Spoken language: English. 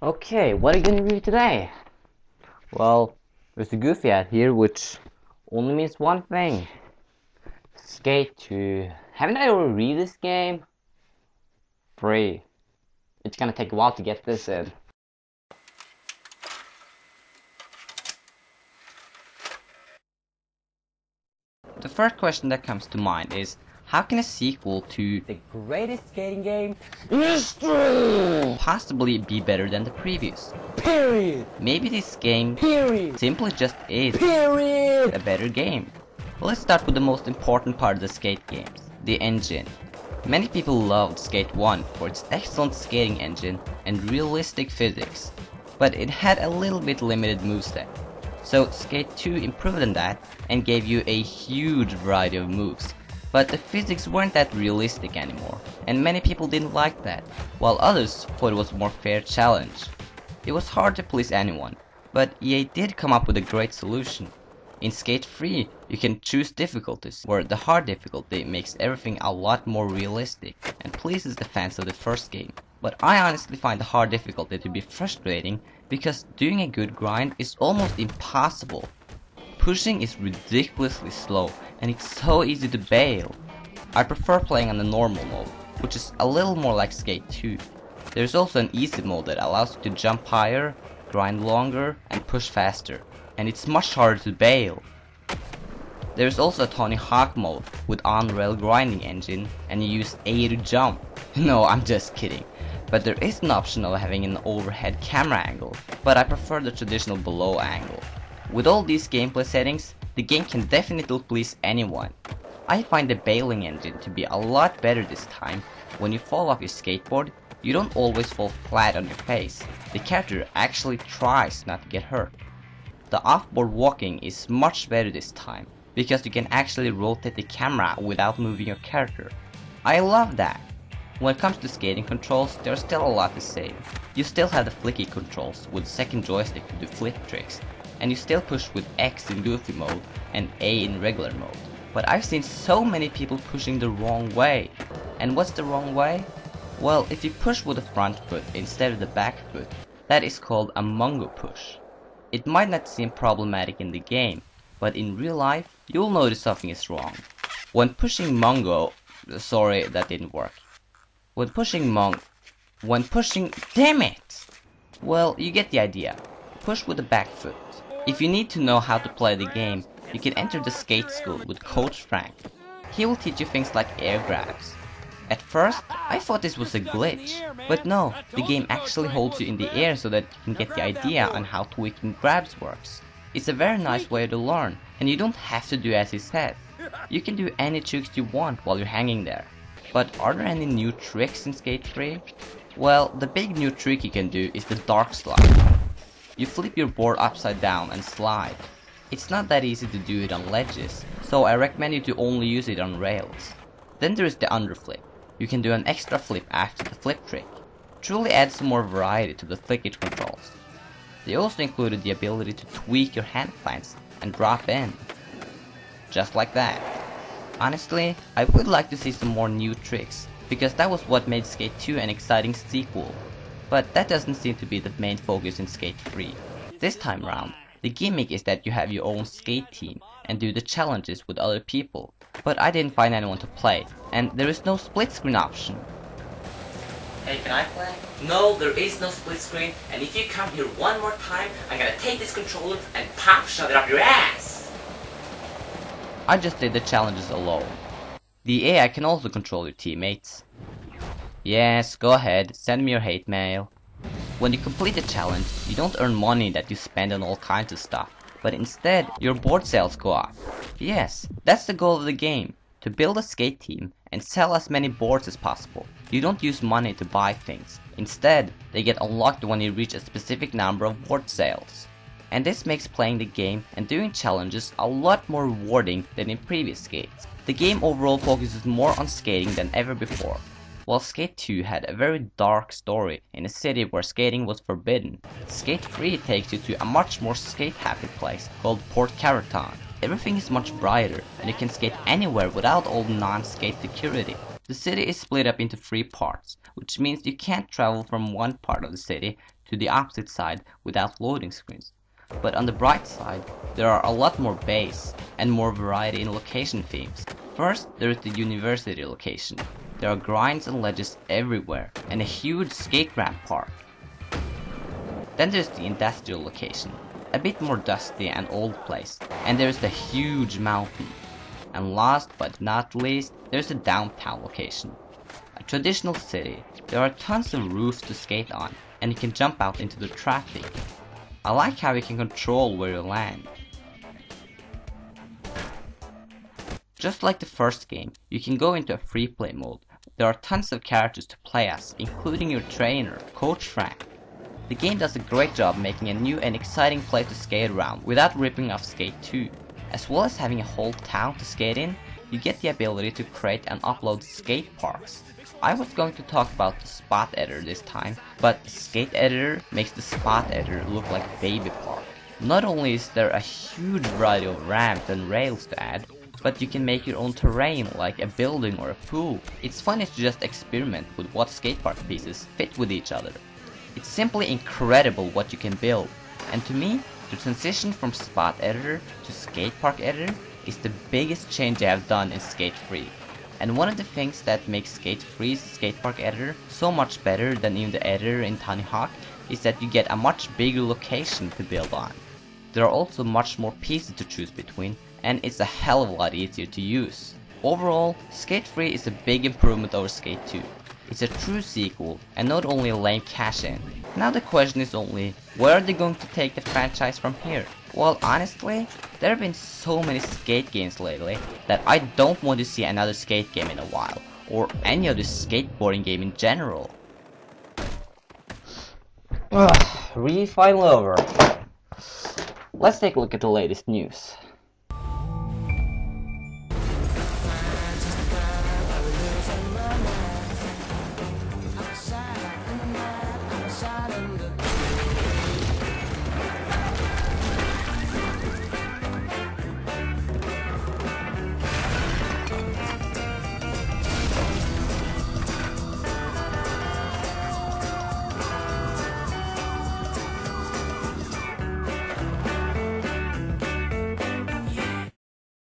Okay, what are you gonna review today? Well, there's a Goofy ad here, which only means one thing. Skate 2. Haven't I already read this game? Free. It's gonna take a while to get this in. The first question that comes to mind is, how can a sequel to The greatest skating game in history! possibly be better than the previous? Period! Maybe this game Period! simply just is Period! a better game. Let's start with the most important part of the skate games, the engine. Many people loved Skate 1 for its excellent skating engine and realistic physics, but it had a little bit limited moveset. So Skate 2 improved on that and gave you a huge variety of moves, but the physics weren't that realistic anymore, and many people didn't like that, while others thought it was a more fair challenge. It was hard to please anyone, but EA did come up with a great solution. In Skate 3, you can choose difficulties, where the hard difficulty makes everything a lot more realistic and pleases the fans of the first game. But I honestly find the hard difficulty to be frustrating because doing a good grind is almost impossible. Pushing is ridiculously slow and it's so easy to bail. I prefer playing on the normal mode, which is a little more like Skate 2. There's also an easy mode that allows you to jump higher, grind longer, and push faster, and it's much harder to bail. There's also a Tony Hawk mode with on-rail grinding engine, and you use A to jump. No, I'm just kidding. But there is an option of having an overhead camera angle, but I prefer the traditional below angle. With all these gameplay settings, the game can definitely please anyone. I find the bailing engine to be a lot better this time. When you fall off your skateboard, you don't always fall flat on your face. The character actually tries not to get hurt. The off-board walking is much better this time, because you can actually rotate the camera without moving your character. I love that. When it comes to skating controls, there's still a lot to say. You still have the flicky controls with second joystick to do flip tricks, and you still push with X in Goofy mode and A in regular mode. But I've seen so many people pushing the wrong way. And what's the wrong way? Well, if you push with the front foot instead of the back foot, that is called a Mungo push. It might not seem problematic in the game, but in real life, you'll notice something is wrong. When pushing Mungo, sorry, that didn't work. When pushing, damn it! Well, you get the idea. Push with the back foot. If you need to know how to play the game, you can enter the skate school with Coach Frank. He will teach you things like air grabs. At first, I thought this was a glitch, but no, the game actually holds you in the air so that you can get the idea on how tweaking grabs works. It's a very nice way to learn, and you don't have to do as he said. You can do any tricks you want while you're hanging there. But are there any new tricks in Skate 3? Well, the big new trick you can do is the dark slide. You flip your board upside down and slide. It's not that easy to do it on ledges, so I recommend you to only use it on rails. Then there is the underflip. You can do an extra flip after the flip trick. Truly adds some more variety to the flickage controls. They also included the ability to tweak your hand plants and drop in. Just like that. Honestly, I would like to see some more new tricks, because that was what made Skate 2 an exciting sequel. But that doesn't seem to be the main focus in Skate 3. This time round, the gimmick is that you have your own skate team and do the challenges with other people. But I didn't find anyone to play, and there is no split screen option. Hey, can I play? No, there is no split screen, and if you come here one more time, I'm gonna take this controller and pop shove it up your ass! I just did the challenges alone. The AI can also control your teammates. Yes, go ahead, send me your hate mail. When you complete the challenge, you don't earn money that you spend on all kinds of stuff, but instead, your board sales go up. Yes, that's the goal of the game, to build a skate team and sell as many boards as possible. You don't use money to buy things. Instead, they get unlocked when you reach a specific number of board sales. And this makes playing the game and doing challenges a lot more rewarding than in previous skates. The game overall focuses more on skating than ever before. While Skate 2 had a very dark story in a city where skating was forbidden, Skate 3 takes you to a much more skate-happy place called Port Caraton. Everything is much brighter, and you can skate anywhere without all the non-skate security. The city is split up into 3 parts, which means you can't travel from one part of the city to the opposite side without loading screens. But on the bright side, there are a lot more bays and more variety in location themes. First, there is the university location. There are grinds and ledges everywhere, and a huge skate ramp park. Then there's the industrial location, a bit more dusty and old place, and there's the huge mountain. And last but not least, there's the downtown location. A traditional city, there are tons of roofs to skate on, and you can jump out into the traffic. I like how you can control where you land. Just like the first game, you can go into a free play mode. There are tons of characters to play as, including your trainer, Coach Frank. The game does a great job making a new and exciting place to skate around without ripping off Skate 2. As well as having a whole town to skate in, you get the ability to create and upload skate parks. I was going to talk about the spot editor this time, but the skate editor makes the spot editor look like a baby park. Not only is there a huge variety of ramps and rails to add, but you can make your own terrain like a building or a pool. It's funny to just experiment with what skatepark pieces fit with each other. It's simply incredible what you can build, and to me, the transition from spot editor to skatepark editor is the biggest change they have done in Skate 3. And one of the things that makes Skate 3's skatepark editor so much better than even the editor in Tony Hawk is that you get a much bigger location to build on. There are also much more pieces to choose between, and it's a hell of a lot easier to use. Overall, Skate 3 is a big improvement over Skate 2. It's a true sequel, and not only a lame cash-in. Now the question is only, where are they going to take the franchise from here? Well, honestly, there have been so many skate games lately that I don't want to see another skate game in a while, or any other skateboarding game in general. Really finally over. Let's take a look at the latest news.